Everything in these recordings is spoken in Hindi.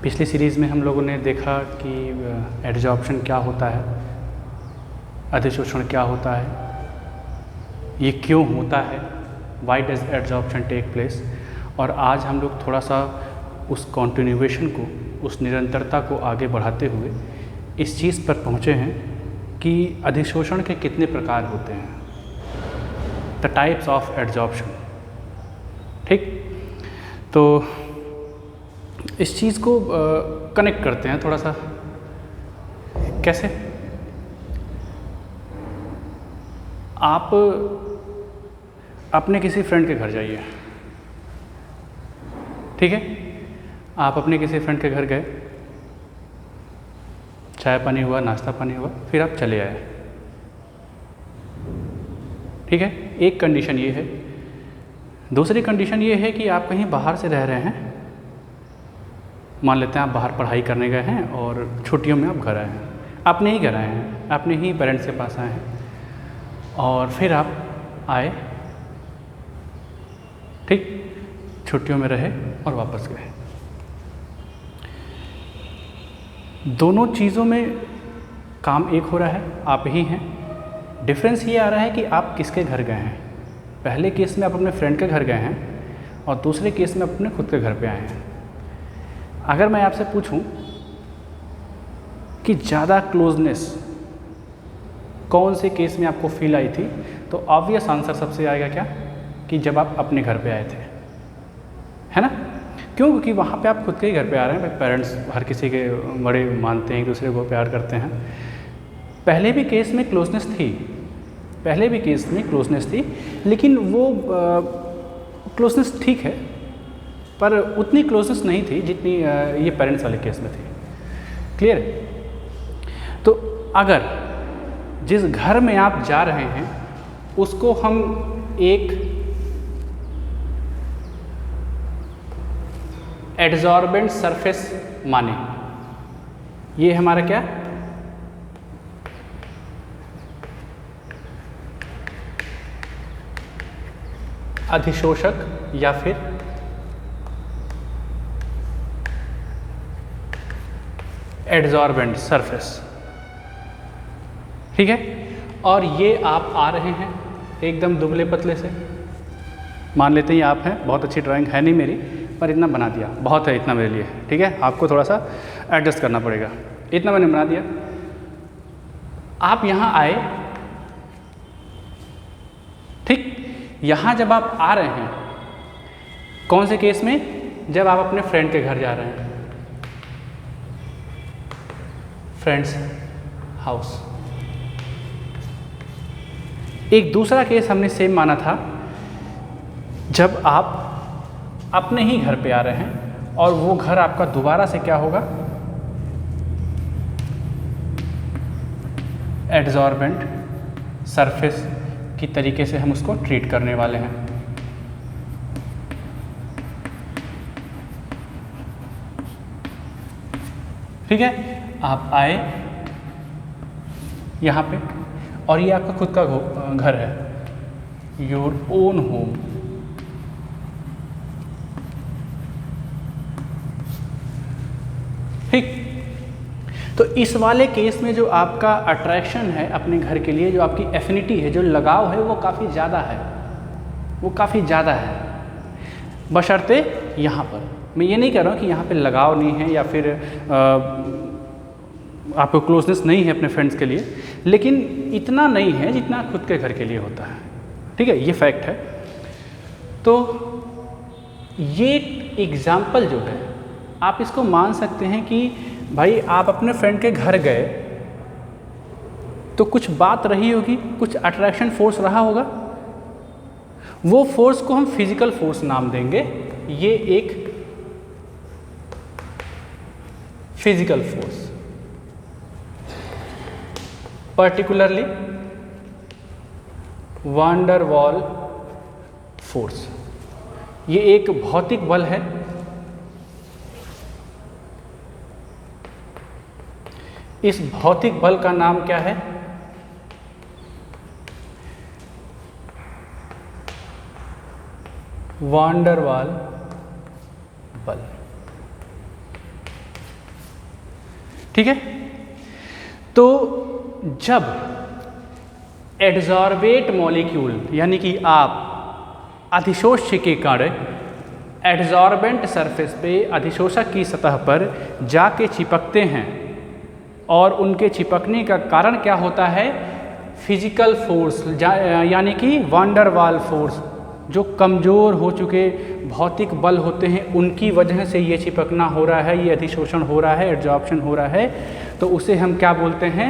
पिछली सीरीज़ में हम लोगों ने देखा कि एडजॉर्प्शन क्या होता है, अधिशोषण क्या होता है, ये क्यों होता है, why does adsorption take place. और आज हम लोग थोड़ा सा उस कॉन्टिन्यूएशन को, उस निरंतरता को आगे बढ़ाते हुए इस चीज़ पर पहुँचे हैं कि अधिशोषण के कितने प्रकार होते हैं, द टाइप्स ऑफ एडजॉर्प्शन। ठीक, तो इस चीज़ को कनेक्ट करते हैं थोड़ा सा। कैसे? आप अपने किसी फ्रेंड के घर जाइए, ठीक है? आप अपने किसी फ्रेंड के घर गए, चाय पानी हुआ, नाश्ता पानी हुआ, फिर आप चले आए, ठीक है? एक कंडीशन ये है। दूसरी कंडीशन ये है कि आप कहीं बाहर से रह रहे हैं, मान लेते हैं आप बाहर पढ़ाई करने गए हैं और छुट्टियों में आप घर आए हैं, अपने ही घर आए हैं, अपने ही पेरेंट्स के पास आए हैं, और फिर आप आए, ठीक, छुट्टियों में रहे और वापस गए। दोनों चीज़ों में काम एक हो रहा है, आप ही हैं। डिफरेंस ये आ रहा है कि आप किसके घर गए हैं। पहले केस में आप अपने फ्रेंड के घर गए हैं और दूसरे केस में अपने खुद के घर पे आए हैं। अगर मैं आपसे पूछूं कि ज़्यादा क्लोजनेस कौन से केस में आपको फील आई थी, तो ऑब्वियस आंसर सबसे आएगा क्या, कि जब आप अपने घर पे आए थे, है ना? क्यों? क्योंकि वहाँ पे आप खुद के ही घर पे आ रहे हैं। पेरेंट्स हर किसी के बड़े मानते हैं, एक दूसरे को प्यार करते हैं। पहले भी केस में क्लोजनेस थी, लेकिन वो क्लोजनेस ठीक है, पर उतनी क्लोजनेस नहीं थी जितनी ये पेरेंट्स वाले केस में थी। क्लियर? तो अगर जिस घर में आप जा रहे हैं उसको हम एक एडजॉर्बेंट सरफेस माने, ये हमारा क्या, अधिशोषक या फिर एडजॉर्बेंट सरफेस, ठीक है? और ये आप आ रहे हैं एकदम दुबले पतले से, मान लेते हैं आप हैं, बहुत अच्छी ड्राइंग है नहीं मेरी, पर इतना बना दिया, बहुत है इतना मेरे लिए, ठीक है? आपको थोड़ा सा एडजस्ट करना पड़ेगा। इतना मैंने बना दिया। आप यहाँ आए, ठीक? यहाँ जब आप आ रहे हैं, कौन से केस में? जब आप अपने फ्रेंड के घर जा रहे हैं, फ्रेंड्स हाउस। एक दूसरा केस हमने सेम माना था, जब आप अपने ही घर पे आ रहे हैं और वो घर आपका दोबारा से क्या होगा, एडजॉर्बेंट सरफेस की तरीके से हम उसको ट्रीट करने वाले हैं। ठीक है? आप आए यहाँ पे और ये आपका खुद का घर है, योर ओन होम। ठीक? तो इस वाले केस में जो आपका अट्रैक्शन है अपने घर के लिए, जो आपकी एफिनिटी है, जो लगाव है, वो काफ़ी ज़्यादा है, बशर्ते यहाँ पर मैं ये नहीं कह रहा हूँ कि यहाँ पे लगाव नहीं है या फिर आपको क्लोजनेस नहीं है अपने फ्रेंड्स के लिए, लेकिन इतना नहीं है जितना खुद के घर के लिए होता है। ठीक है? ये फैक्ट है। तो ये एग्जाम्पल जो है, आप इसको मान सकते हैं कि भाई आप अपने फ्रेंड के घर गए तो कुछ बात रही होगी, कुछ अट्रैक्शन फोर्स रहा होगा, वो फोर्स को हम फिजिकल फोर्स नाम देंगे। ये एक फिजिकल फोर्स, पर्टिकुलरली वान डर वाल फोर्स, ये एक भौतिक बल है। इस भौतिक बल का नाम क्या है? वान डर वाल बल। ठीक है। तो जब एड्सॉर्बेट मॉलिक्यूल यानी कि आप अधिशोष्य के कण एड्सॉर्बेंट सरफेस पे अधिशोषक की सतह पर जाके चिपकते हैं और उनके चिपकने का कारण क्या होता है, फिजिकल फोर्स यानी कि वान डर वाल फोर्स, जो कमज़ोर हो चुके भौतिक बल होते हैं उनकी वजह से ये चिपकना हो रहा है, ये अधिशोषण हो रहा है, एड्जॉर्प्शन हो रहा है। तो उसे हम क्या बोलते हैं,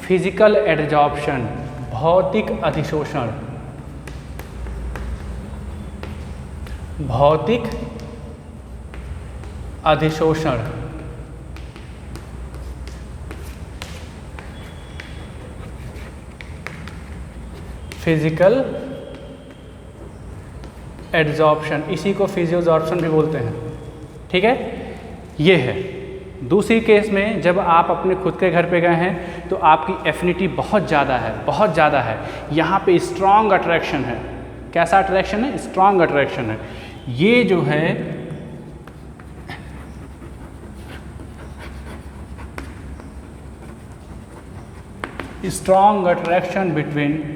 फिजिकल एड्जॉर्प्शन, भौतिक अधिशोषण, भौतिक अधिशोषण। फिजिकल एड्जॉर्प्शन, इसी को फिजियोजॉर्प्शन भी बोलते हैं। ठीक है, ये है। दूसरी केस में जब आप अपने खुद के घर पे गए हैं तो आपकी एफिनिटी बहुत ज़्यादा है, बहुत ज़्यादा है। यहाँ पे स्ट्रॉन्ग अट्रैक्शन है। कैसा अट्रैक्शन है, स्ट्रॉन्ग अट्रैक्शन है। ये जो है strong attraction between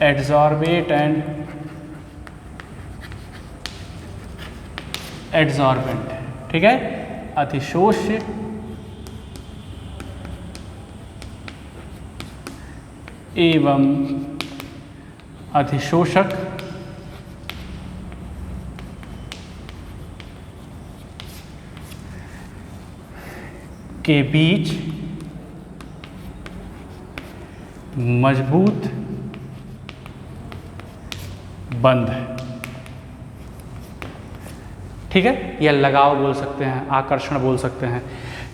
adsorbate and adsorbent. ठीक है, अधिशोष्य एवं अधिशोषक के बीच मजबूत बंध है। ठीक है, या लगाव बोल सकते हैं, आकर्षण बोल सकते हैं।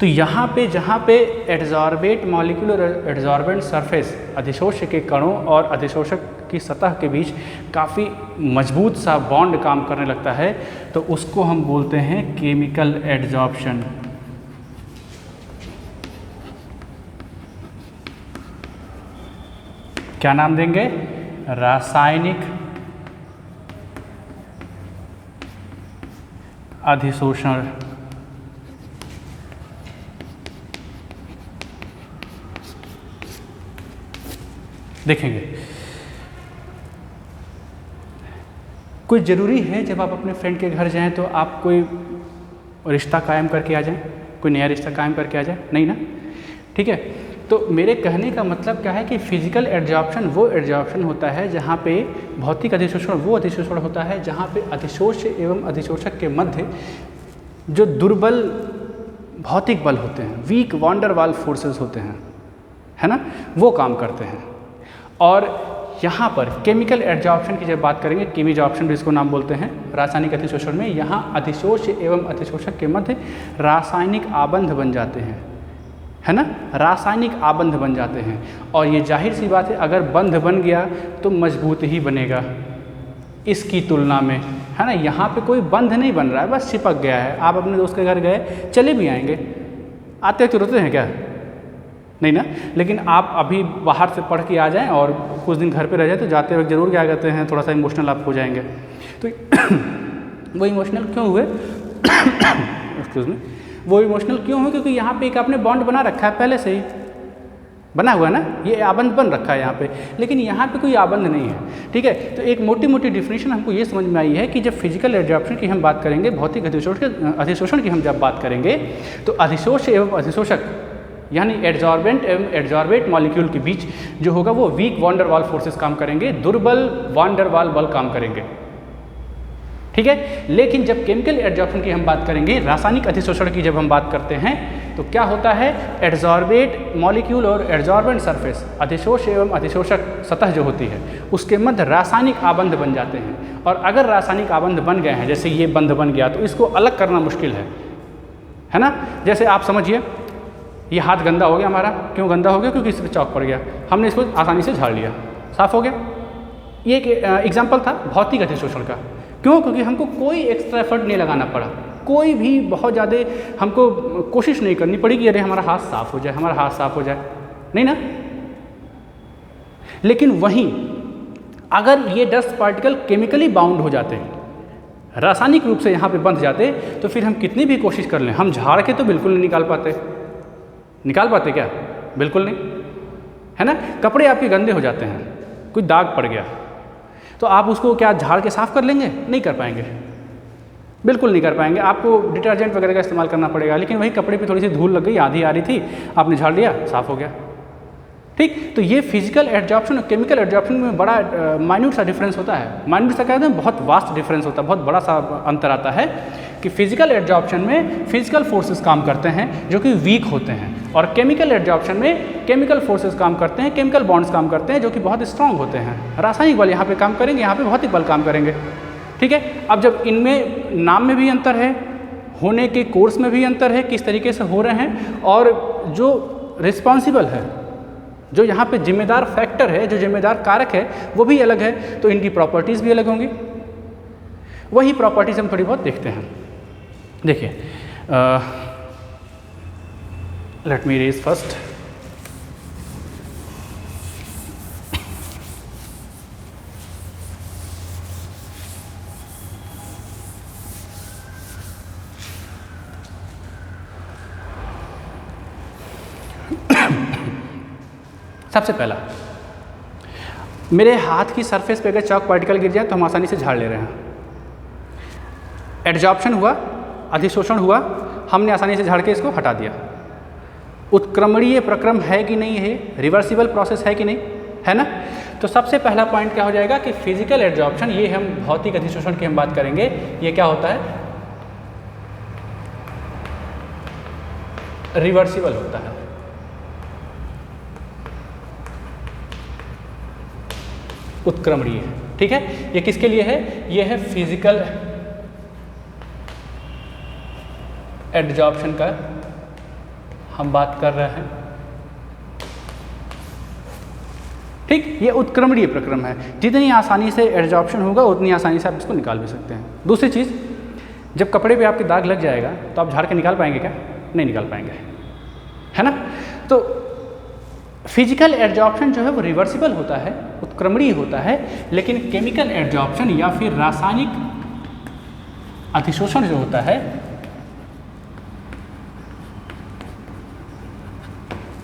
तो यहाँ पे जहाँ पे एड्सॉर्बेट मॉलिक्यूल और एड्सॉर्बेंट सरफेस, अधिशोष्य के कणों और अधिशोषक की सतह के बीच काफ़ी मजबूत सा बॉन्ड काम करने लगता है, तो उसको हम बोलते हैं केमिकल एड्सॉर्प्शन। क्या नाम देंगे, रासायनिक अधिशोषण। देखेंगे, कोई ज़रूरी है जब आप अपने फ्रेंड के घर जाएं तो आप कोई रिश्ता कायम करके आ जाएं, कोई नया रिश्ता कायम करके आ जाए, नहीं ना। ठीक है, तो मेरे कहने का मतलब क्या है कि फिजिकल एड्सॉर्प्शन वो एड्सॉर्प्शन होता है जहाँ पे भौतिक अधिशोषण वो अधिशोषण होता है जहाँ पे अधिशोष्य एवं अधिशोषक के मध्य जो दुर्बल भौतिक बल होते हैं, वीक वान डर वाल फोर्सेस होते हैं, है ना, वो काम करते हैं। और यहाँ पर केमिकल एड्सॉर्प्शन की जब बात करेंगे, केमिजॉर्प्शन भी इसको नाम बोलते हैं, रासायनिक अधिशोषण में यहाँ अधिशोष्य एवं अधिशोषक के मध्य रासायनिक आबंध बन जाते हैं, है ना, रासायनिक आबंध बन जाते हैं। और ये जाहिर सी बात है, अगर बंध बन गया तो मजबूत ही बनेगा इसकी तुलना में, है ना। यहाँ पे कोई बंध नहीं बन रहा है, बस चिपक गया है। आप अपने दोस्त के घर गए, चले भी आएंगे, आते तो रोते हैं क्या, नहीं ना। लेकिन आप अभी बाहर से पढ़ के आ जाएं और कुछ दिन घर पे रह जाए तो जाते वक्त जरूर क्या कहते हैं, थोड़ा सा इमोशनल आप हो जाएंगे। तो वो इमोशनल क्यों हुए एक्सक्यूज मी, वो इमोशनल क्यों हुए, क्योंकि यहाँ पे एक आपने बॉन्ड बना रखा है, पहले से ही बना हुआ है ना, ये आबंध बन रखा है यहाँ पे, लेकिन यहाँ पे कोई आबंध नहीं है। ठीक है, तो एक मोटी मोटी डिफिनेशन हमको ये समझ में आई है कि जब फिजिकल एड्सॉर्प्शन की हम बात करेंगे, भौतिक अधिशोषण की हम जब बात करेंगे, तो अधिशोष्य एवं अधिशोषक यानी एड्सॉर्बेंट एवं एड्सॉर्बेट मॉलिक्यूल के बीच जो होगा वो वीक वान डर वाल फोर्सेस काम करेंगे, दुर्बल वान डर वाल बल काम करेंगे। ठीक है, लेकिन जब केमिकल एड्सॉर्प्शन की हम बात करेंगे, रासायनिक अधिशोषण की जब हम बात करते हैं, तो क्या होता है, एड्सॉर्बेट मॉलिक्यूल और एड्सॉर्बेंट सरफेस, अधिशोष एवं अधिशोषक सतह जो होती है उसके मध्य रासायनिक आबंध बन जाते हैं। और अगर रासायनिक आबंध बन गए हैं, जैसे ये बंध बन गया, तो इसको अलग करना मुश्किल है ना। जैसे आप समझिए, ये हाथ गंदा हो गया हमारा, क्यों गंदा हो गया, क्योंकि इस पर चौक पड़ गया, हमने इसको आसानी से झाड़ लिया, साफ हो गया। ये एक एग्जाम्पल था भौतिक अधिशोषण का। क्यों, क्योंकि हमको कोई एक्स्ट्रा एफर्ट नहीं लगाना पड़ा, कोई भी बहुत ज़्यादा हमको कोशिश नहीं करनी पड़ी कि अरे हमारा हाथ साफ हो जाए, हमारा हाथ साफ हो जाए, नहीं ना। लेकिन वहीं अगर ये डस्ट पार्टिकल केमिकली बाउंड हो जाते हैं, रासायनिक रूप से यहाँ पे बंध जाते तो फिर हम कितनी भी कोशिश कर लें, हम झाड़ के तो बिल्कुल नहीं निकाल पाते। निकाल पाते क्या? बिल्कुल नहीं, है ना। कपड़े आपके गंदे हो जाते हैं, कोई दाग पड़ गया तो आप उसको क्या झाड़ के साफ़ कर लेंगे? नहीं कर पाएंगे, बिल्कुल नहीं कर पाएंगे। आपको डिटर्जेंट वगैरह का इस्तेमाल करना पड़ेगा। लेकिन वही कपड़े पे थोड़ी सी धूल लग गई, आधी आ रही थी, आपने झाड़ लिया, साफ़ हो गया। ठीक, तो ये फिजिकल एड्जॉर्प्शन और केमिकल एड्जॉर्प्शन में बड़ा माइन्यूट सा डिफरेंस होता है। माइन्यूट सा कहते हैं, बहुत वास्ट डिफरेंस होता है, बहुत बड़ा सा अंतर आता है कि फिजिकल एड्जॉर्प्शन में फिजिकल फोर्सेस काम करते हैं जो कि वीक होते हैं, और केमिकल एड्जॉर्प्शन में केमिकल फोर्सेस काम करते हैं, केमिकल बॉन्ड्स काम करते हैं जो कि बहुत स्ट्रांग होते हैं। रासायनिक बल यहाँ पे काम करेंगे, यहाँ पे भौतिक बल काम करेंगे। ठीक है, अब जब इनमें नाम में भी अंतर है, होने के कोर्स में भी अंतर है, किस तरीके से हो रहे हैं, और जो रिस्पॉन्सिबल है, जो यहाँ पे जिम्मेदार फैक्टर है, जो जिम्मेदार कारक है, वो भी अलग है, तो इनकी प्रॉपर्टीज़ भी अलग होंगी। वही प्रॉपर्टीज़ हम थोड़ी बहुत देखते हैं। देखिए, लेट मी रेज फर्स्ट। सबसे पहला, मेरे हाथ की सरफेस पे अगर चॉक पार्टिकल गिर जाए तो हम आसानी से झाड़ ले रहे हैं। एड्जॉर्प्शन हुआ, अधिशोषण हुआ, हमने आसानी से झाड़ के इसको हटा दिया। उत्क्रमणीय प्रक्रम है कि नहीं है, रिवर्सिबल प्रोसेस है कि नहीं, है ना। तो सबसे पहला पॉइंट क्या हो जाएगा कि फिजिकल एड्जॉर्प्शन, ये हम भौतिक अधिशोषण की हम बात करेंगे, ये क्या होता है? रिवर्सिबल होता है। उत्क्रमणीय, ठीक है। ये किसके लिए है? ये है फिजिकल एड्जॉर्प्शन का हम बात कर रहे हैं। ठीक, ये उत्क्रमणीय प्रक्रम है। जितनी आसानी से एड्जॉर्प्शन होगा उतनी आसानी से आप इसको निकाल भी सकते हैं। दूसरी चीज़, जब कपड़े पे आपके दाग लग जाएगा तो आप झाड़ के निकाल पाएंगे क्या? नहीं निकाल पाएंगे, है ना। तो फिजिकल एड्जॉर्प्शन जो है वो रिवर्सिबल होता है, उत्क्रमणीय होता है, लेकिन केमिकल एड्जॉर्प्शन या फिर रासायनिक अधिशोषण जो होता है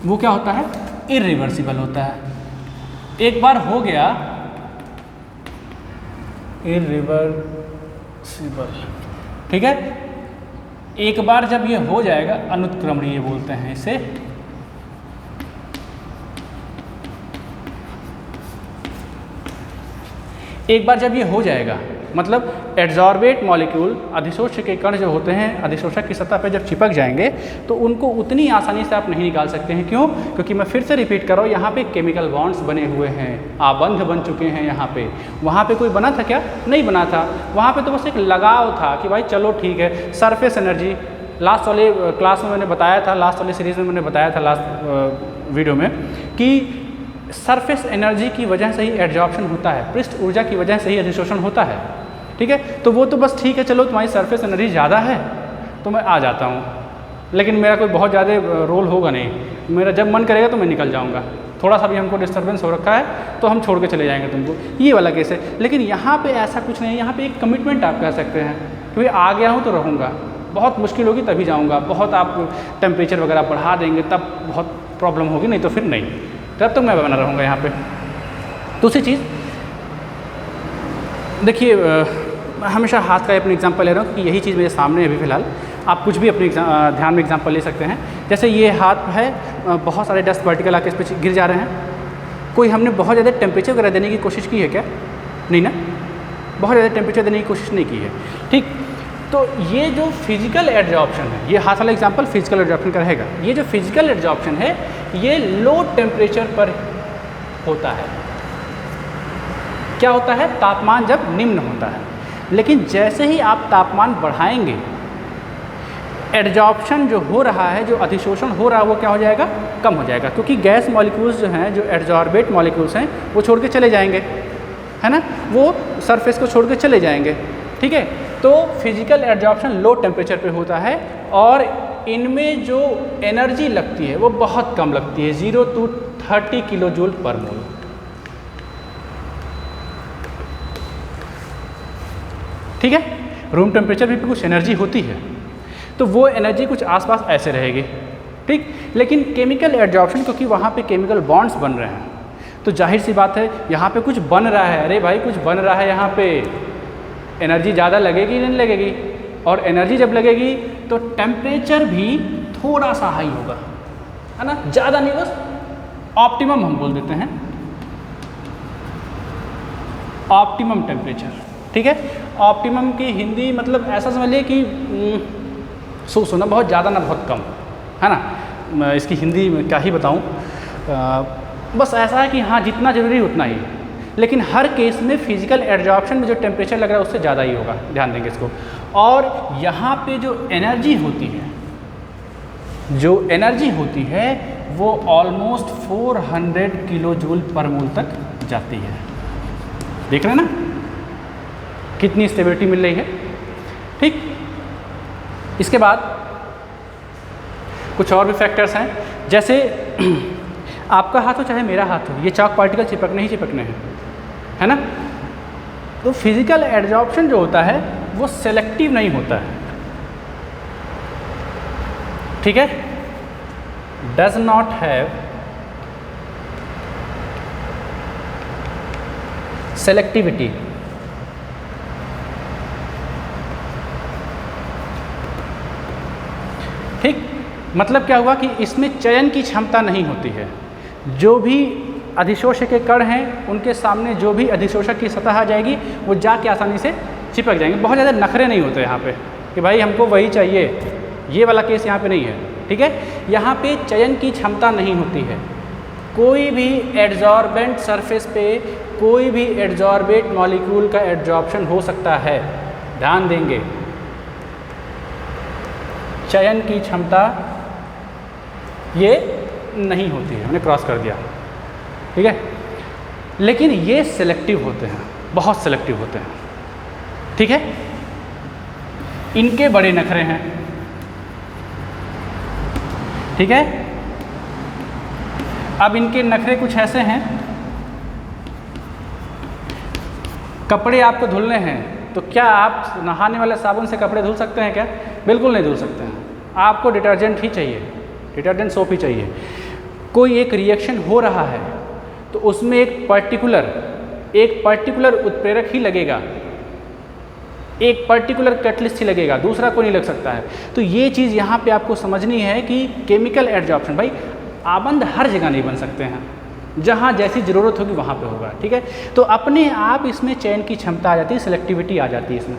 वो क्या होता है? इरिवर्सिबल होता है। एक बार हो गया इरिवर्सिबल, ठीक है। एक बार जब ये हो जाएगा, अनुत्क्रमणीय बोलते हैं इसे। एक बार जब ये हो जाएगा, मतलब एड्जॉर्बेट मॉलिक्यूल, अधिशोष्य के कण जो होते हैं अधिशोषक की सतह पर जब चिपक जाएंगे तो उनको उतनी आसानी से आप नहीं निकाल सकते हैं। क्यों? क्योंकि मैं फिर से रिपीट कर रहा हूँ, यहाँ पे केमिकल बॉन्ड्स बने हुए हैं, आबंध बन चुके हैं यहाँ पे। वहाँ पे कोई बना था क्या? नहीं बना था। वहाँ पे तो बस एक लगाव था कि भाई चलो ठीक है, सरफेस एनर्जी। लास्ट वाले क्लास में मैंने बताया था, लास्ट वाले सीरीज़ में मैंने बताया था, लास्ट वीडियो में, कि सरफेस एनर्जी की वजह से ही एड्जॉर्प्शन होता है, पृष्ठ ऊर्जा की वजह से ही अधिशोषण होता है। ठीक है, तो वो तो बस ठीक है, चलो तुम्हारी सरफेस एनर्जी ज़्यादा है तो मैं आ जाता हूँ, लेकिन मेरा कोई बहुत ज़्यादा रोल होगा नहीं। मेरा जब मन करेगा तो मैं निकल जाऊँगा। थोड़ा सा भी हमको डिस्टर्बेंस हो रखा है तो हम छोड़ के चले जाएंगे तुमको, ये वाला केस है। लेकिन यहाँ पे ऐसा कुछ नहीं है, यहाँ पे एक कमिटमेंट आप कह सकते हैं कि आ गया हूँ तो रहूँगा, बहुत मुश्किल होगी तभी जाऊँगा, बहुत आप टेम्परेचर वगैरह बढ़ा देंगे तब बहुत प्रॉब्लम होगी, नहीं तो फिर नहीं, तब तो मैं बना रहूँगा यहाँ पे। दूसरी चीज़ देखिए, मैं हमेशा हाथ का अपने एग्जांपल ले रहा हूँ कि यही चीज़ मेरे सामने है अभी फ़िलहाल। आप कुछ भी अपने ध्यान में एग्जांपल ले सकते हैं। जैसे ये हाथ है, बहुत सारे डस्ट पार्टिकल आके इस पर गिर जा रहे हैं। कोई हमने बहुत ज़्यादा टेम्परेचर वगैरह देने की कोशिश की है क्या? नहीं ना, बहुत ज़्यादा टेम्परेचर देने की कोशिश नहीं की है। ठीक, तो ये जो फिजिकल एड्जॉर्प्शन है, ये हाथ वाला एग्जांपल फिजिकल एड्जॉर्प्शन का रहेगा। ये जो फिजिकल एड्जॉर्प्शन है ये लो टेम्परेचर पर होता है। क्या होता है? तापमान जब निम्न होता है। लेकिन जैसे ही आप तापमान बढ़ाएंगे, एड्जॉर्प्शन जो हो रहा है, जो अधिशोषण हो रहा है, वो क्या हो जाएगा? कम हो जाएगा, क्योंकि गैस मॉलिक्यूल्स जो हैं, जो एड्जॉर्बेट मॉलिक्यूल्स हैं, वो छोड़ के चले जाएंगे, है ना, वो सरफेस को छोड़ के चले जाएंगे। ठीक है, तो फिजिकल एड्जॉर्प्शन लो टेम्परेचर पे होता है और इनमें जो एनर्जी लगती है वो बहुत कम लगती है, 0 to 30 किलो जूल पर मोल। ठीक है, रूम टेम्परेचर भी कुछ एनर्जी होती है, तो वो एनर्जी कुछ आसपास ऐसे रहेगी, ठीक। लेकिन केमिकल एडजॉर्प्शन, क्योंकि वहाँ पे केमिकल बॉन्ड्स बन रहे हैं, तो जाहिर सी बात है यहाँ पे कुछ बन रहा है। अरे भाई कुछ बन रहा है, यहाँ पे एनर्जी ज़्यादा लगेगी नहीं लगेगी, और एनर्जी जब लगेगी तो टेम्परेचर भी थोड़ा सा हाई होगा, है ना, ज़्यादा नहीं, बस ऑप्टिमम हम बोल देते हैं, ऑप्टिमम टेम्परेचर, ठीक है। ऑप्टिमम की हिंदी मतलब ऐसा समझिए कि ना बहुत ज़्यादा ना बहुत कम, है ना। इसकी हिंदी में क्या ही बताऊँ, बस ऐसा है कि हाँ जितना ज़रूरी उतना ही, लेकिन हर केस में फिजिकल एडजॉर्प्शन में जो टेम्परेचर लग रहा है उससे ज़्यादा ही होगा, ध्यान देंगे इसको। और यहाँ पे जो एनर्जी होती है, जो एनर्जी होती है वो ऑलमोस्ट 400 किलो जूल पर मोल तक जाती है। देख रहे हैं ना कितनी स्टेबिलिटी मिल रही है, ठीक। इसके बाद कुछ और भी फैक्टर्स हैं, जैसे आपका हाथ हो चाहे मेरा हाथ हो, ये चाक पार्टिकल चिपकने ही चिपकने हैं, है ना। तो फिजिकल एडजॉर्प्शन जो होता है वो सेलेक्टिव नहीं होता है, ठीक है, डज नॉट हैव सेलेक्टिविटी। ठीक, मतलब क्या हुआ कि इसमें चयन की क्षमता नहीं होती है। जो भी अधिशोषक के कण हैं उनके सामने जो भी अधिशोषक की सतह आ जाएगी वो जाके आसानी से चिपक जाएंगे। बहुत ज़्यादा नखरे नहीं होते यहाँ पे कि भाई हमको वही चाहिए, ये वाला केस यहाँ पे नहीं है, ठीक है। यहाँ पे चयन की क्षमता नहीं होती है। कोई भी एड्जॉर्बेंट सरफेस पे कोई भी एड्जॉर्बेट मॉलिक्यूल का एड्जॉर्प्शन हो सकता है, ध्यान देंगे। चयन की क्षमता ये नहीं होती है, हमने क्रॉस कर दिया, ठीक है। लेकिन ये सेलेक्टिव होते हैं, बहुत सेलेक्टिव होते हैं, ठीक है। इनके बड़े नखरे हैं, ठीक है। अब इनके नखरे कुछ ऐसे हैं, कपड़े आपको धुलने हैं तो क्या आप नहाने वाले साबुन से कपड़े धुल सकते हैं क्या? बिल्कुल नहीं धुल सकते हैं, आपको डिटर्जेंट ही चाहिए, डिटर्जेंट सोप ही चाहिए। कोई एक रिएक्शन हो रहा है तो उसमें एक पर्टिकुलर उत्प्रेरक ही लगेगा, एक पर्टिकुलर कैटलिस्ट ही लगेगा, दूसरा कोई नहीं लग सकता है। तो ये चीज़ यहाँ पे आपको समझनी है कि केमिकल एडजॉर्प्शन, भाई आबंध हर जगह नहीं बन सकते हैं, जहाँ जैसी ज़रूरत होगी वहाँ पे होगा, ठीक है। तो अपने आप इसमें चयन की क्षमता आ जाती है, सिलेक्टिविटी आ जाती है इसमें,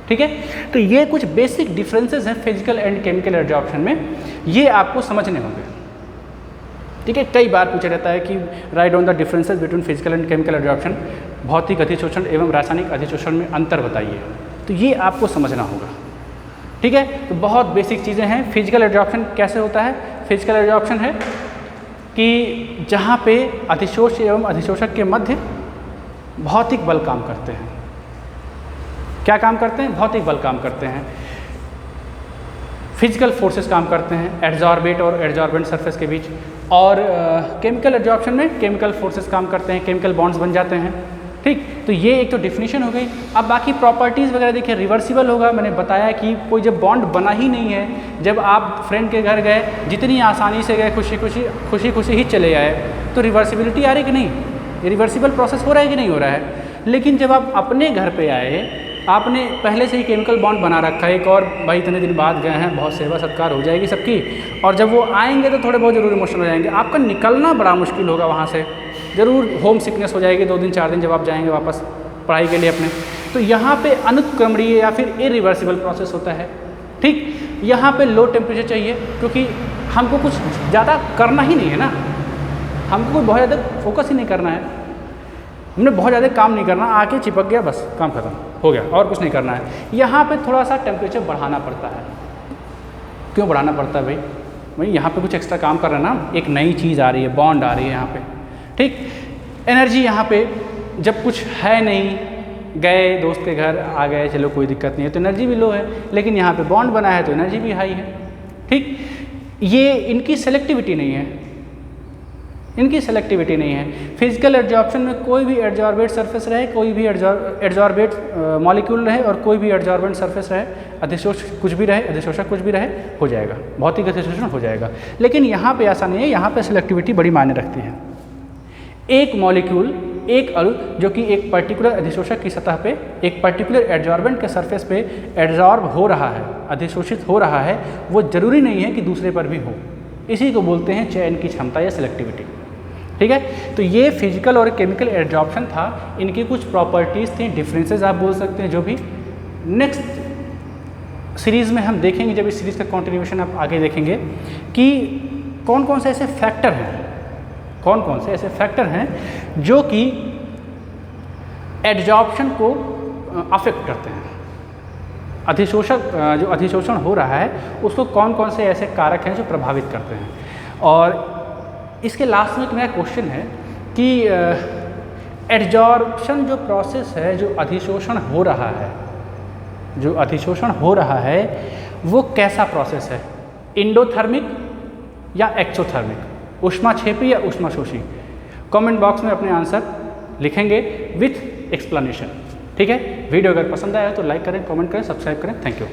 ठीक है। तो ये कुछ बेसिक डिफरेंसेस हैं फिजिकल एंड केमिकल एडजॉर्प्शन में, ये आपको समझने होंगे, ठीक है। कई बार पूछा जाता है कि right on the differences between physical and chemical adsorption, भौतिक अधिशोषण एवं रासायनिक अधिशोषण में अंतर बताइए, तो ये आपको समझना होगा, ठीक है। तो बहुत बेसिक चीज़ें हैं। फिजिकल एडजॉर्प्शन कैसे होता है? फिजिकल एडजॉर्प्शन है कि जहाँ पे अधिशोष एवं अधिशोषक के मध्य भौतिक बल काम करते हैं। क्या काम करते हैं? भौतिक बल काम करते हैं, फिजिकल फोर्सेस काम करते हैं एड्जॉर्बेट और एड्जॉर्बेंट सरफेस के बीच। और केमिकल एडजॉर्प्शन में केमिकल फोर्सेस काम करते हैं, केमिकल बॉन्ड्स बन जाते हैं, ठीक। तो ये एक तो डिफिनीशन हो गई। अब बाकी प्रॉपर्टीज़ वगैरह देखिए, रिवर्सिबल होगा, मैंने बताया कि कोई जब बॉन्ड बना ही नहीं है, जब आप फ्रेंड के घर गए, जितनी आसानी से गए, खुशी खुशी ही चले आए, तो रिवर्सिबिलिटी आ रही कि नहीं? ये रिवर्सिबल प्रोसेस हो रहा है कि नहीं हो रहा है? लेकिन जब आप अपने घर पे आए, आपने पहले से ही केमिकल बॉन्ड बना रखा है, एक और भाई इतने दिन बाद गए हैं, बहुत सेवा सत्कार हो जाएगी सबकी, और जब वो आएंगे तो थोड़े बहुत ज़रूर इमोशनल हो जाएंगे, आपका निकलना बड़ा मुश्किल होगा वहाँ से, ज़रूर होम सिकनेस हो जाएगी 2 दिन 4 दिन जब आप जाएंगे वापस पढ़ाई के लिए अपने। तो यहाँ पे अनुत्क्रमणीय या फिर इरिवर्सिबल प्रोसेस होता है, ठीक। यहाँ पे लो टेम्परेचर चाहिए, क्योंकि हमको कुछ ज़्यादा करना ही नहीं है ना, हमको कोई बहुत ज़्यादा फोकस ही नहीं करना है, हमने बहुत ज़्यादा काम नहीं करना, आके चिपक गया बस काम खत्म हो गया, और कुछ नहीं करना है। यहाँ पे थोड़ा सा टेम्परेचर बढ़ाना पड़ता है। क्यों बढ़ाना पड़ता है भाई? भाई यहाँ पे कुछ एक्स्ट्रा काम कर रहे हैं ना, एक नई चीज़ आ रही है, बॉन्ड आ रही है यहाँ पे, ठीक। एनर्जी यहाँ पे जब कुछ है नहीं, गए दोस्त के घर आ गए, चलो कोई दिक्कत नहीं है, तो एनर्जी भी लो है, लेकिन यहाँ पे बॉन्ड बना है तो एनर्जी भी हाई है, ठीक। ये इनकी सेलेक्टिविटी नहीं है, इनकी सेलेक्टिविटी नहीं है। फिजिकल एड्जॉर्प्शन में कोई भी एड्जॉर्बेट सरफेस रहे, कोई भी एड्जॉर्बेट मॉलिक्यूल रहे और कोई भी एड्जॉर्बेंट सरफेस रहे, अधिशोषक कुछ भी रहे, अधिशोषक कुछ भी रहे, हो जाएगा, भौतिक अधिशोषण हो जाएगा। लेकिन यहाँ पे ऐसा नहीं है, यहाँ पे सेलेक्टिविटी बड़ी मायने रखती है। एक मॉलिक्यूल, एक अणु जो कि एक पर्टिकुलर अधिशोषक की सतह पे एक पर्टिकुलर एड्जॉर्बेंट के सरफेस पे एड्जॉर्ब हो रहा है, अधिशोषित हो रहा है, वो जरूरी नहीं है कि दूसरे पर भी हो। इसी को बोलते हैं चयन की क्षमता या सिलेक्टिविटी। ठीक है, तो ये फिजिकल और केमिकल एड्जॉर्प्शन था, इनकी कुछ प्रॉपर्टीज़ थी, डिफरेंसेस आप बोल सकते हैं, जो भी नेक्स्ट सीरीज़ में हम देखेंगे। जब इस सीरीज़ का कंटिन्यूएशन आप आगे देखेंगे कि कौन कौन से ऐसे फैक्टर हैं, कौन कौन से ऐसे फैक्टर हैं जो कि एड्जॉर्प्शन को अफेक्ट करते हैं। अधिशोषक जो अधिशोषण हो रहा है उसको कौन कौन से ऐसे कारक हैं जो प्रभावित करते हैं। और इसके लास्ट में मेरा क्वेश्चन है कि एड्जॉर्प्शन जो प्रोसेस है, जो अधिशोषण हो रहा है, जो अधिशोषण हो रहा है वो कैसा प्रोसेस है, इंडोथर्मिक या एक्सोथर्मिक, ऊष्माक्षेपी या ऊष्माशोषी? कमेंट बॉक्स में अपने आंसर लिखेंगे विथ एक्सप्लेनेशन। ठीक है, वीडियो अगर पसंद आया तो लाइक करें, कमेंट करें, सब्सक्राइब करें। Thank you.